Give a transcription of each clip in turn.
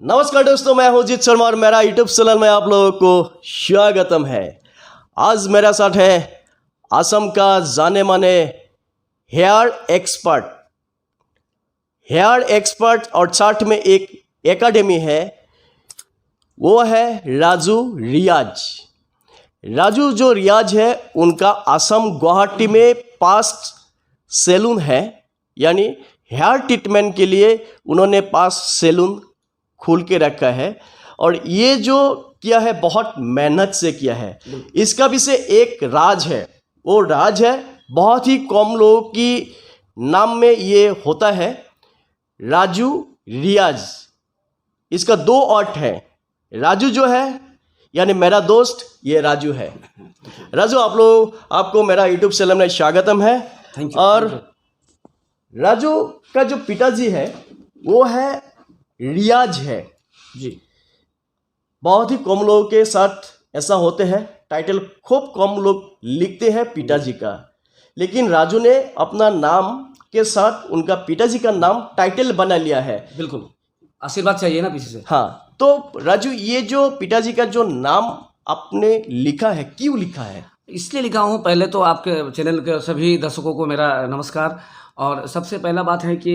नमस्कार दोस्तों, मैं हूं जीत शर्मा और मेरा यूट्यूब चैनल में आप लोगों को स्वागतम है। आज मेरा साथ है असम का जाने माने हेयर एक्सपर्ट और साथ में एक एकेडमी है, वो है राजू रियाज। राजू जो रियाज है उनका असम गुवाहाटी में पास्ट सैलून है, यानी हेयर ट्रीटमेंट के लिए उन्होंने पास्ट सैलून खोल के रखा है। और ये जो किया है बहुत मेहनत से किया है। इसका भी से एक राज है, वो राज है बहुत ही कम लोगों की नाम में ये होता है, राजू रियाज। इसका दो अर्थ है। राजू जो है यानी मेरा दोस्त, ये राजू है। राजू आपको मेरा यूट्यूब चैनल में स्वागतम है। और राजू का जो पिताजी है वो है रियाज है जी। बहुत ही कम लोगों के साथ ऐसा होते हैं, टाइटल खूब कम लोग लिखते हैं पिताजी का, लेकिन राजू ने अपना नाम के साथ उनका पिताजी का नाम टाइटल बना लिया है। बिल्कुल, आशीर्वाद चाहिए ना पीछे से। हाँ, तो राजू ये जो पिताजी का जो नाम आपने लिखा है, क्यों लिखा है? इसलिए लिखा हूँ, पहले तो आपके चैनल के सभी दर्शकों को मेरा नमस्कार। और सबसे पहला बात है कि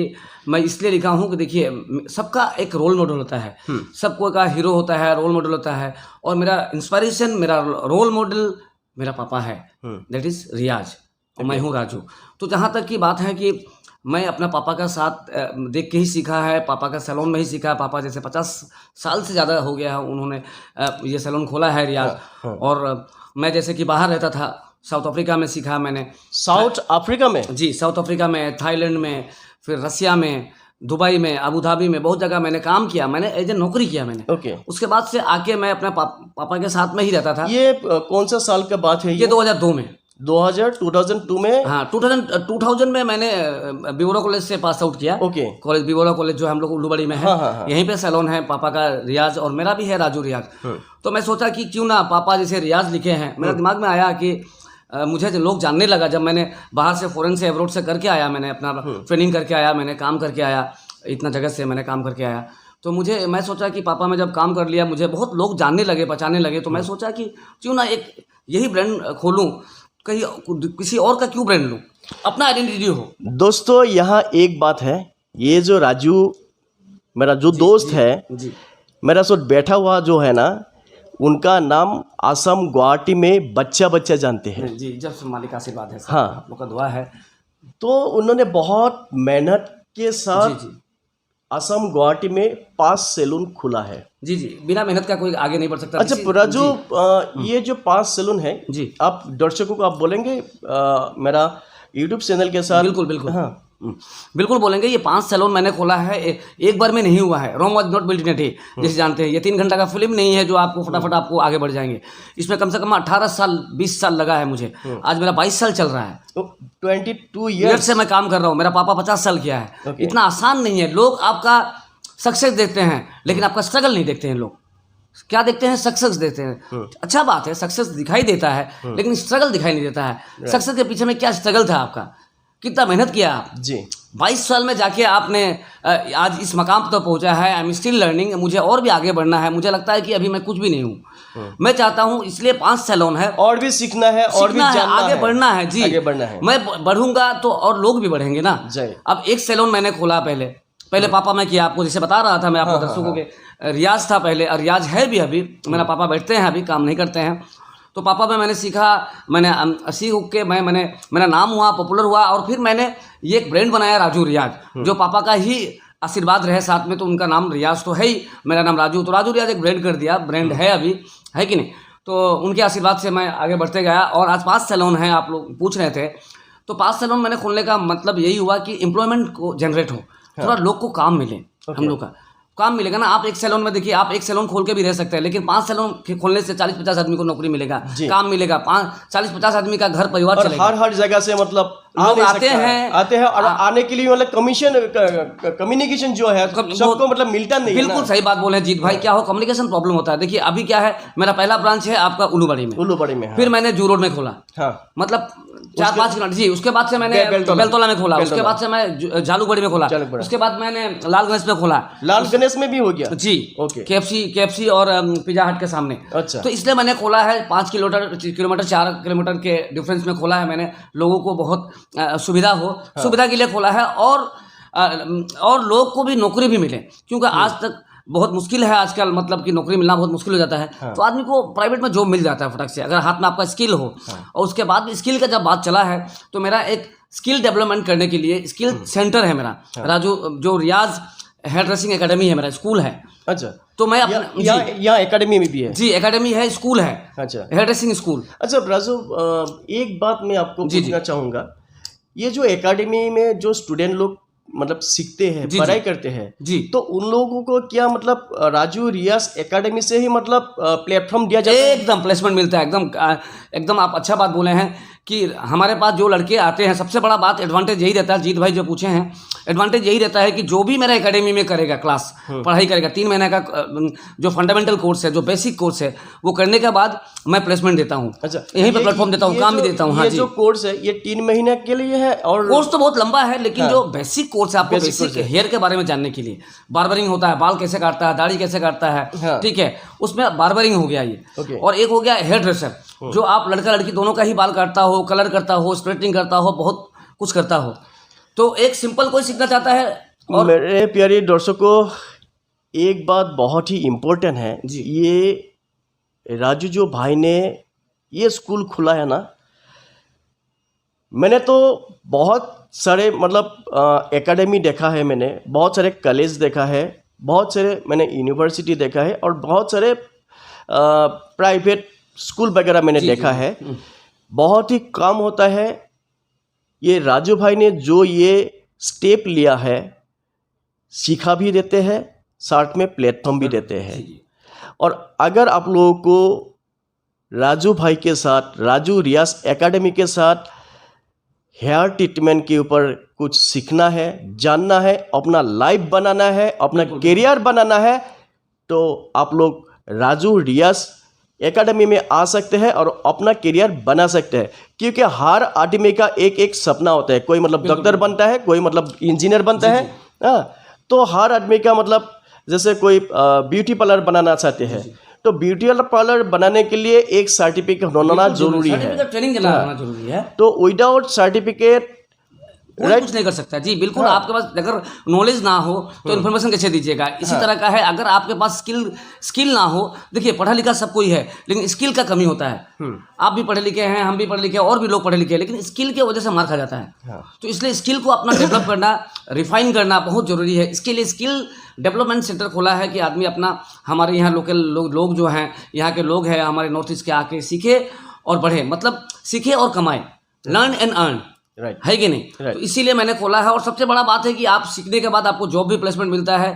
मैं इसलिए लिखा हूँ कि देखिए, सबका एक रोल मॉडल होता है, सबको का हीरो होता है, रोल मॉडल होता है। और मेरा इंस्पिरेशन, मेरा रोल मॉडल मेरा पापा है, दैट इज़ रियाज, और मैं हूँ राजू। तो जहाँ तक की बात है कि मैं अपना पापा का साथ देख के ही सीखा है, पापा का सैलून में ही सीखा। पापा जैसे 50 साल से ज़्यादा हो गया है, उन्होंने ये सैलून खोला है रियाज। और मैं जैसे कि बाहर रहता था, साउथ अफ्रीका में सीखा मैंने। साउथ अफ्रीका में? जी, साउथ अफ्रीका में, थाईलैंड में, फिर रसिया में, दुबई में, अबू धाबी में, बहुत जगह मैंने काम किया। मैंने एज ए नौकरी किया मैंने। ओके। उसके बाद से आके मैं अपने पापा के साथ में ही रहता था। ये कौन सा साल का बात है? ये 2002 में। 2002 में? हाँ, 2000 में मैंने बीबोरा कॉलेज से पास आउट किया। ओके। कॉलेज बीबोरा कॉलेज जो हम लोग उल्लूबड़ी में है। हाँ। यहीं पे सैलून है पापा का, रियाज, और मेरा भी है राजू रियाज। तो मैं सोचा कि क्यों ना पापा जैसे रियाज लिखे हैं। मेरे दिमाग में आया कि मुझे लोग जानने लगा, जब मैंने बाहर से फॉरेन से एब्रोड से करके आया, मैंने अपना ट्रेनिंग करके आया, मैंने काम करके आया, इतना जगह से मैंने काम करके आया। तो मैं सोचा कि पापा में जब काम कर लिया, मुझे बहुत लोग जानने लगे, पहचानने लगे। तो मैं सोचा कि क्यों ना एक यही ब्रांड खोलूँ, कहीं किसी और का क्यों ब्रांड लूँ, अपना आइडेंटिटी हो। दोस्तों यहाँ एक बात है, ये जो राजू मेरा जो दोस्त है, मेरा साथ बैठा हुआ जो है ना, उनका नाम असम गुवाहाटी में बच्चा जानते हैं। जी, जब से मालिक आशीर्वाद है, हाँ, आप लोग का दुआ है। तो उन्होंने बहुत मेहनत के साथ जी। असम गुवाहाटी में पास सैलून खुला है। जी, बिना मेहनत का कोई आगे नहीं बढ़ सकता। अच्छा राजू, ये जो पास सैलून है जी, आप दर्शकों को आप बोलेंगे मेरा यूट्यूब चैनल के साथ? बिल्कुल। हाँ, बिल्कुल बोलेंगे। ये 5 सैलून मैंने खोला है, एक बार में नहीं हुआ है। Rome was not built in a day, जैसे जानते हैं। ये 3 घंटा का फिल्म नहीं है जो आपको फटाफट आपको आगे बढ़ जाएंगे। इसमें कम से कम 18 साल 20 साल लगा है मुझे। आज मेरा 22 साल चल रहा है। तो 22 ईयर्स से मैं काम कर रहा हूँ। मेरा पापा 50 साल किया है। इतना आसान नहीं है। लोग आपका सक्सेस देखते हैं, लेकिन आपका स्ट्रगल नहीं देखते हैं। लोग क्या देखते हैं? सक्सेस देखते हैं। अच्छा बात है, सक्सेस दिखाई देता है, लेकिन स्ट्रगल दिखाई नहीं देता है। सक्सेस के पीछे में क्या स्ट्रगल था आपका, कितना मेहनत किया आप। जी, 22 साल में जाके आपने आज इस मकाम पर पहुंचा है। I am still learning. मुझे और भी आगे बढ़ना है। मुझे लगता है कि अभी मैं कुछ भी नहीं हूँ। मैं चाहता हूँ, इसलिए 5 सैलून है, और भी सीखना है, और भी जानना आगे बढ़ना है। जी, आगे बढ़ना है। मैं बढ़ूंगा तो और लोग भी बढ़ेंगे ना। अब एक सैलून मैंने खोला, पहले पापा में किया। आपको जैसे बता रहा था मैं, आपको दर्शकों के, रियाज था पहले, और रियाज है भी अभी। मेरा पापा बैठते हैं, अभी काम नहीं करते हैं। तो पापा में मैंने सीखा, मैंने सीख के मेरा नाम हुआ, पॉपुलर हुआ, और फिर मैंने ये एक ब्रांड बनाया राजू रियाज, जो पापा का ही आशीर्वाद रहे साथ में। तो उनका नाम रियाज तो है ही, मेरा नाम राजू, तो राजू रियाज एक ब्रांड कर दिया। ब्रांड है अभी, है कि नहीं? तो उनके आशीर्वाद से मैं आगे बढ़ते गया, और आज 5 सैलून हैं। आप लोग पूछ रहे थे, तो 5 सैलून मैंने खोलने का मतलब यही हुआ कि एम्प्लॉयमेंट को जनरेट हो, थोड़ा लोग को काम मिले। हम लोग का काम मिलेगा ना। आप एक सैलून में देखिए, आप एक सैलून खोल के भी रह सकते हैं, लेकिन 5 सैलून खोलने से 40-50 आदमी को नौकरी मिलेगा, काम मिलेगा, 40-50 आदमी का घर परिवार चलेगा। हर जगह से मतलब लोग नहीं आते सकता हैं आते हैं और आने के लिए मतलब कम्युनिकेशन जो है सबको मतलब मिलता नहीं है बिल्कुल सही बात बोले हैं जीत भाई। क्या हो, कम्युनिकेशन प्रॉब्लम होता है। देखिए अभी क्या है, मेरा पहला ब्रांच है आपका उल्लूबड़ी में, उल्लूबड़ी में, फिर मैंने जू रोड में खोला, हाँ मतलब 4-5 किलोमीटर जी। उसके बाद से मैंने बेलतोला में खोला, उसके बाद से मैं जालूगढ़ी में खोला, उसके बाद मैंने लाल गणेश में खोला। लाल गणेश में भी हो गया जी, ओके। केएफसी और पिज्जा हट के सामने। अच्छा, तो इसलिए मैंने खोला है 5 किलोमीटर 4 किलोमीटर के डिफरेंस में खोला है मैंने, लोगों को बहुत सुविधा हो, सुविधा के लिए खोला है। और लोग को भी नौकरी भी मिले, क्योंकि आज तक बहुत मुश्किल है आजकल, मतलब कि नौकरी मिलना बहुत मुश्किल हो जाता है। तो आदमी को प्राइवेट में जॉब मिल जाता है फटक से, अगर हाथ में आपका स्किल हो। और उसके बाद भी स्किल का जब बात चला है, तो मेरा एक स्किल डेवलपमेंट करने के लिए स्किल सेंटर है मेरा, राजू जो रियाज हेयर ड्रेसिंग एकेडमी है, मेरा स्कूल है। अच्छा, तो मैं यहाँ एकेडमी में भी है जी, एकेडमी है, स्कूल है, अच्छा, हेयर ड्रेसिंग स्कूल। अच्छा राजू, एक बात मैं आपको पूछना चाहूँगा, ये जो एकेडमी में जो स्टूडेंट लोग मतलब सीखते हैं, पढ़ाई करते हैं जी, तो उन लोगों को क्या मतलब राजू रियाज एकेडमी से ही मतलब प्लेटफॉर्म दिया जाता है? एकदम प्लेसमेंट मिलता है, एकदम आप अच्छा बात बोले हैं कि हमारे पास जो लड़के आते हैं, सबसे बड़ा बात एडवांटेज यही रहता है, जीत भाई जो पूछे हैं, एडवांटेज यही रहता है कि जो भी मेरा एकेडमी में करेगा क्लास, पढ़ाई करेगा 3 महीने का जो फंडामेंटल कोर्स है, जो बेसिक कोर्स है, वो करने के बाद मैं प्लेसमेंट देता हूँ। अच्छा, यहीं पे प्लेटफॉर्म देता हूँ, काम भी देता हूँ। हाँ जी, जो कोर्स है ये 3 महीने के लिए है, और कोर्स तो बहुत लंबा है, लेकिन जो बेसिक कोर्स है, आपको बेसिक हेयर के बारे में जानने के लिए, बार्बरिंग होता है, बाल कैसे काटता है, दाढ़ी कैसे काटता है, ठीक है, उसमें बार्बरिंग हो गया ये। और एक हो गया हेयर ड्रेसर, जो आप लड़का लड़की दोनों का ही बाल काटता हो, कलर करता हो, स्ट्रेटनिंग करता हो, बहुत कुछ करता हो। तो एक सिंपल कोई सीखना चाहता है। और मेरे प्यारे दर्शकों, एक बात बहुत ही इम्पोर्टेंट है, ये राजू जो भाई ने ये स्कूल खुला है ना, मैंने तो बहुत सारे मतलब एकेडमी देखा है, मैंने बहुत सारे कॉलेज देखा है, बहुत सारे मैंने यूनिवर्सिटी देखा है, और बहुत सारे प्राइवेट स्कूल वगैरह मैंने देखा है। बहुत ही कम होता है ये राजू भाई ने जो ये स्टेप लिया है, सीखा भी देते हैं, साथ में प्लेटफॉर्म भी देते हैं। और अगर आप लोगों को राजू भाई के साथ, राजू रियाज एकेडमी के साथ हेयर ट्रीटमेंट के ऊपर कुछ सीखना है, जानना है, अपना लाइफ बनाना है, अपना करियर बनाना है, तो आप लोग राजू रियाज एकेडमी में आ सकते हैं और अपना करियर बना सकते हैं। क्योंकि हर आदमी का एक सपना होता है, कोई मतलब डॉक्टर बनता है, कोई मतलब इंजीनियर बनता है, हाँ। तो हर आदमी का मतलब, जैसे कोई ब्यूटी पार्लर बनाना चाहते हैं, तो ब्यूटी पार्लर बनाने के लिए एक सर्टिफिकेट होना जरूरी है, ट्रेनिंग होना जरूरी है। तो विदाउट सर्टिफिकेट कुछ नहीं कर सकता जी, बिल्कुल। आपके पास अगर नॉलेज ना हो तो इन्फॉर्मेशन कैसे दीजिएगा। इसी तरह का है, अगर आपके पास स्किल ना हो, देखिए पढ़ा लिखा सब कोई है, लेकिन स्किल का कमी होता है। आप भी पढ़े लिखे हैं, हम भी पढ़े लिखे हैं, और भी लोग पढ़े लिखे हैं, लेकिन स्किल की वजह से मार खा जाता है। तो इसलिए स्किल को अपना डेवलप करना, रिफाइन करना बहुत जरूरी है। इसके लिए स्किल डेवलपमेंट सेंटर खोला है कि आदमी अपना, हमारे यहाँ लोकल लोग जो हैं, यहाँ के लोग हैं हमारे नॉर्थ ईस्ट के, आके सीखे और बढ़े, मतलब सीखे और कमाए, लर्न एंड अर्न, है कि नहीं। तो इसीलिए मैंने खोला है। और सबसे बड़ा बात है कि आप सीखने के बाद आपको जॉब भी प्लेसमेंट मिलता है,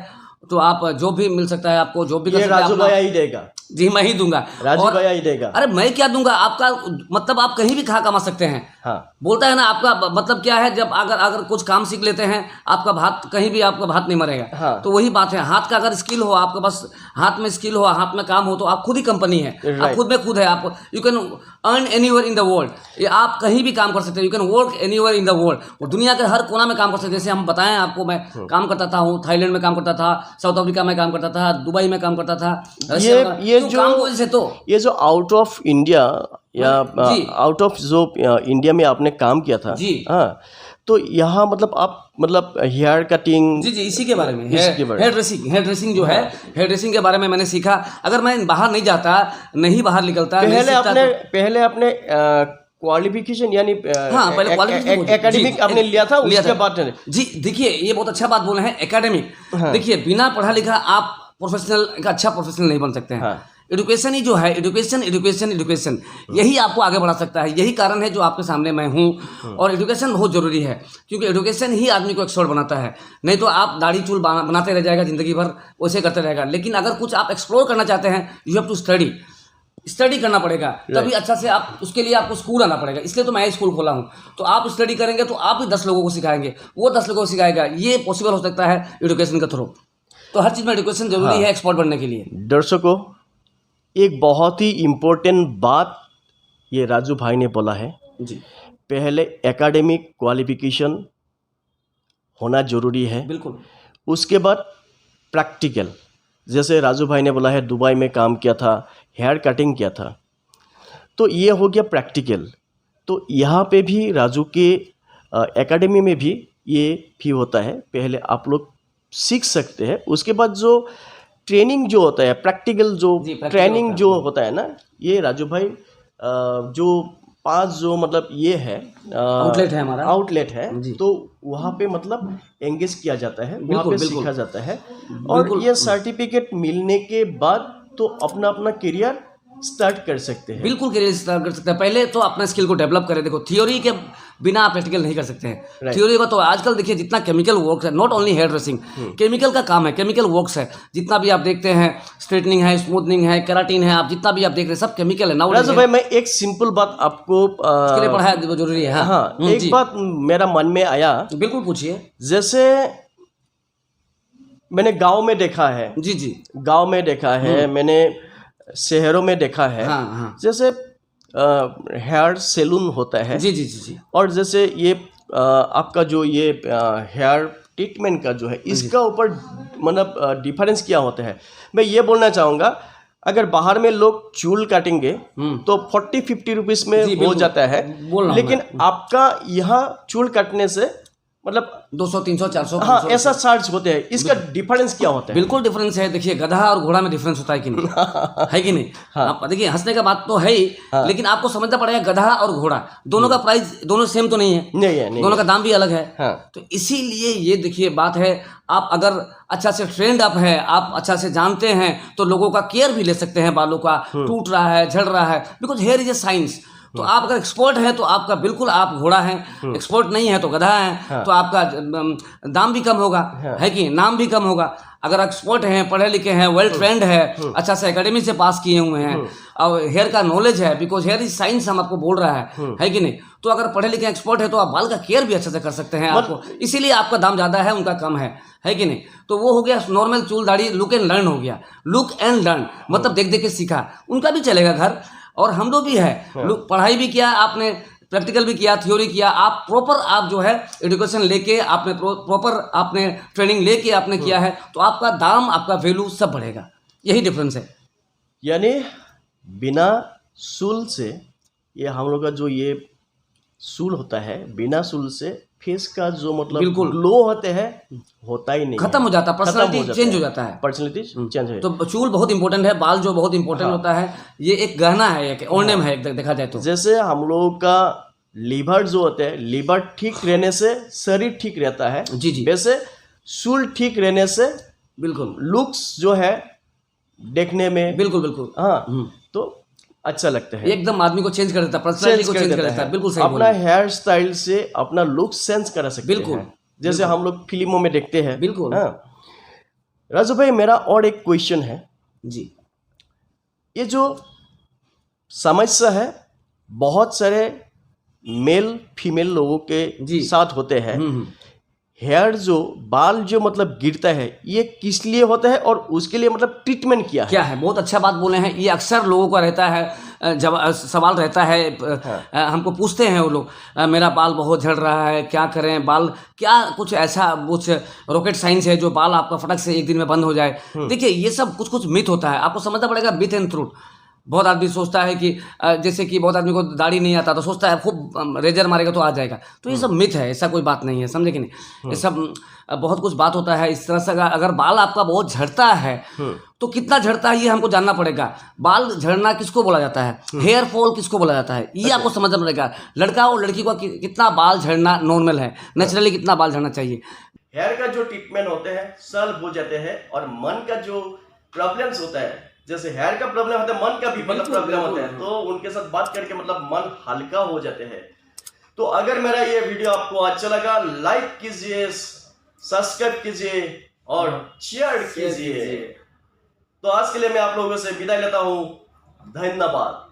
तो आप जॉब भी मिल सकता है, आपको जॉब भी कर सकते हैं। राजू भैया ही देगा जी, मैं ही दूंगा, राजू भैया ही देगा। अरे मैं क्या दूंगा, आपका मतलब आप कहीं भी कमा सकते हैं। हाँ। बोलता है ना, आपका मतलब क्या है, जब अगर कुछ काम सीख लेते हैं, आपका भात कहीं भी, आपका भात नहीं मरेगा। हाँ। तो वही बात है, हाथ का अगर स्किल हो, आपके पास हाथ में स्किल हो, हाथ में काम हो, तो आप खुद ही कंपनी है, आप खुद में खुद है। आप you can earn anywhere in the world, आप कहीं भी काम कर सकते हैं, you can work anywhere in the world, और दुनिया के हर कोना में काम कर सकते हैं। जैसे हम बताएं आपको, मैं काम करता था, थाईलैंड में काम करता था, साउथ अफ्रीका में काम करता था, दुबई में काम करता था, ये जो आउट ऑफ इंडिया या आउट ऑफ जो इंडिया में आपने काम किया था जी, हाँ, तो यहाँ मतलब आप मतलब हेयर कटिंग, जी इसी के बारे में, हेयर ड्रेसिंग जो है, हेयर ड्रेसिंग के बारे में मैंने सीखा। अगर मैं बाहर नहीं जाता, नहीं बाहर निकलता, पहले आपने क्वालिफिकेशन यानी पहले क्वालिफिकेशन एकेडमिक आपने लिया था, उसके बाद जी। देखिए ये बहुत अच्छा बात बोले हैं, एकेडमिक। देखिए बिना पढ़ा लिखा आप प्रोफेशनल, एक अच्छा प्रोफेशनल नहीं बन सकते हैं। एजुकेशन ही जो है, एजुकेशन यही आपको आगे बढ़ा सकता है। यही कारण है जो आपके सामने मैं हूँ। और एजुकेशन बहुत ज़रूरी है, क्योंकि एजुकेशन ही आदमी को एक्सपर्ट बनाता है। नहीं तो आप दाढ़ी चूल बनाते रह जाएगा ज़िंदगी भर, वैसे करते रहेगा। लेकिन अगर कुछ आप एक्सप्लोर करना चाहते हैं, you have to study. Study करना पड़ेगा, तभी अच्छा से आप उसके लिए आपको स्कूल आना पड़ेगा। इसलिए तो मैं स्कूल खोला हूँ। तो आप स्टडी करेंगे तो आप भी 10 लोगों को सिखाएंगे, वो 10 लोगों को सिखाएगा। ये पॉसिबल हो सकता है एजुकेशन के थ्रू। तो हर चीज़ में एजुकेशन जरूरी है एक्सपर्ट बनने के लिए। दर्शकों, एक बहुत ही इम्पोर्टेंट बात ये राजू भाई ने बोला है जी, पहले एकेडमिक क्वालिफिकेशन होना जरूरी है, बिल्कुल। उसके बाद प्रैक्टिकल। जैसे राजू भाई ने बोला है दुबई में काम किया था, हेयर कटिंग किया था, तो ये हो गया प्रैक्टिकल। तो यहाँ पे भी राजू के एकेडमी में भी ये भी होता है, पहले आप लोग सीख सकते हैं, उसके बाद जो ट्रेनिंग जो होता है, प्रैक्टिकल जो ट्रेनिंग जो होता है ना, ये राजू भाई जो 5 जो मतलब ये है आउटलेट है हमारा, आउटलेट है, तो वहाँ पे मतलब एंगेज किया जाता है, वहाँ पे सीखा जाता है। और ये सर्टिफिकेट मिलने के बाद तो अपना अपना करियर स्टार्ट कर सकते हैं। बिल्कुल करियर स्टार्ट कर सकते हैं। पहले तो अपना स्किल को डेवलप करें। देखो, थ्योरी के बिना आप प्रैक्टिकल नहीं कर सकते हैं। थ्योरी का तो आजकल देखिए जितना केमिकल वर्क है, not only hair dressing, chemical का काम है, केमिकल वर्क्स है। जितना भी आप देखते हैं, स्ट्रेटनिंग है, स्मूथनिंग है, केराटिन है, आप जितना भी आप देख रहे हैं सब केमिकल है। राजू भाई, मैं एक सिंपल बात आपको उसके लिए पढ़ाया जरूरी है। हाँ, एक बात मेरा मन में आया। बिल्कुल पूछिए। जैसे मैंने गांव में देखा है, जी, गांव में देखा है, मैंने शहरों में देखा है। हाँ। जैसे हेयर सैलून होता है, जी। और जैसे ये आपका जो ये हेयर ट्रीटमेंट का जो है, इसका ऊपर मतलब डिफरेंस क्या होता है। मैं ये बोलना चाहूँगा, अगर बाहर में लोग चूल काटेंगे तो 40-50 रुपीज़ में हो जाता है, लेकिन आपका यहाँ चूल काटने से मतलब 200, 300, 400, हाँ, ऐसा चार्ज होते हैं। इसका डिफरेंस क्या होता है? बिल्कुल डिफरेंस है। देखिए, गधा और घोड़ा में डिफरेंस होता है कि नहीं? है कि नहीं? आप देखिए, हंसने का बात तो है ही, लेकिन आपको समझना पड़ेगा गधा और घोड़ा दोनों का प्राइस दोनों सेम तो नहीं है। नहीं। दोनों का दाम भी अलग है। तो इसीलिए ये देखिए बात है, आप अगर अच्छा से ट्रेंड अप है, आप अच्छा से जानते हैं, तो लोगों का केयर भी ले सकते हैं। बालों का टूट रहा है, झड़ रहा है, because here is a science. तो आप अगर एक्सपर्ट हैं तो आपका बिल्कुल आप घोड़ा हैं, एक्सपर्ट नहीं है तो गधा है, तो आपका दाम भी कम होगा, है कि नाम भी कम होगा। अगर एक्सपर्ट हैं, पढ़े लिखे हैं, वेल ट्रेंड है, अच्छा से एकेडमी से पास किए हुए हैं, और हेयर का नॉलेज है, बिकॉज हेयर इज साइंस हम आपको बोल रहा है कि नहीं? तो अगर पढ़े लिखे एक्सपर्ट है तो आप बाल का केयर भी अच्छे से कर सकते हैं आपको, इसीलिए आपका दाम ज़्यादा है, उनका कम है कि नहीं? तो वो हो गया नॉर्मल चूल दाढ़ी, लुक एंड लर्न हो गया। लुक एंड लर्न मतलब देख देख के सीखा, उनका भी चलेगा घर। और हम लोग भी है, पढ़ाई भी किया आपने, प्रैक्टिकल भी किया, थ्योरी किया, आप प्रॉपर आप जो है एजुकेशन लेके आपने प्रॉपर आपने ट्रेनिंग लेके आपने किया है, तो आपका दाम, आपका वैल्यू सब बढ़ेगा। यही डिफरेंस है। यानी बिना सूल से, ये हम लोग का जो ये सूल होता है, बिना सूल से फेस का जो मतलब ग्लो होते हैं होता ही नहीं, खत्म हो जाता है, पर्सनालिटी चेंज हो जाता है, पर्सनालिटी चेंज है। तो चूल बहुत इंपॉर्टेंट है, बाल जो बहुत इंपॉर्टेंट होता है, ये एक गहना है, एक ऑर्नेम है देखा जाए तो। जैसे हम लोगों का लीवर जो होता है, लीवर ठीक रहने से शरीर ठीक रहता है। जी। वैसे सूल ठीक रहने से बिल्कुल लुक्स जो है देखने में बिल्कुल हाँ तो अच्छा लगता है, एकदम आदमी को चेंज कर देता है, पर्सनालिटी को चेंज कर देता है। बिल्कुल सही अपना हेयर स्टाइल से अपना लुक सेंस करा सकते हैं। बिल्कुल जैसे हम लोग फिल्मों में देखते हैं। बिल्कुल। हाँ राजू भाई, मेरा और एक क्वेश्चन है जी। ये जो समस्या है बहुत सारे मेल फीमेल लोगों के साथ होते हैं, हेयर जो बाल जो मतलब गिरता है, ये किस लिए होता है और उसके लिए मतलब ट्रीटमेंट क्या है? बहुत अच्छा बात बोले हैं। ये अक्सर लोगों का रहता है, जब सवाल रहता है, हमको पूछते हैं वो लोग, मेरा बाल बहुत झड़ रहा है, क्या करें? बाल क्या कुछ ऐसा कुछ रॉकेट साइंस है जो बाल आपका फटक से एक दिन में बंद हो जाए? देखिए, ये सब कुछ मिथ होता है, आपको समझना पड़ेगा मिथ एंड ट्रूथ। बहुत आदमी सोचता है कि जैसे कि बहुत आदमी को दाढ़ी नहीं आता तो सोचता है खूब रेजर मारेगा तो आ जाएगा, तो ये सब मिथ है, ऐसा कोई बात नहीं है, समझे कि नहीं? ये सब बहुत कुछ बात होता है इस तरह से। अगर बाल आपका बहुत झड़ता है तो कितना झड़ता है ये हमको जानना पड़ेगा। बाल झड़ना किसको बोला जाता है, हेयर फॉल किसको बोला जाता है, ये आपको समझना पड़ेगा। लड़का और लड़की को कितना बाल झड़ना नॉर्मल है, नेचुरली कितना बाल झड़ना चाहिए। हेयर का जो ट्रीटमेंट होते हैं सॉल्व हो जाते हैं, और मन का जो प्रॉब्लम्स होता है, जैसे हेयर का प्रॉब्लम होता है, मन का भी मतलब प्रॉब्लम होता है, तो उनके साथ बात करके मतलब मन हल्का हो जाते हैं। तो अगर मेरा ये वीडियो आपको अच्छा लगा, लाइक कीजिए, सब्सक्राइब कीजिए और शेयर कीजिए। तो आज के लिए मैं आप लोगों से विदाई लेता हूँ। धन्यवाद।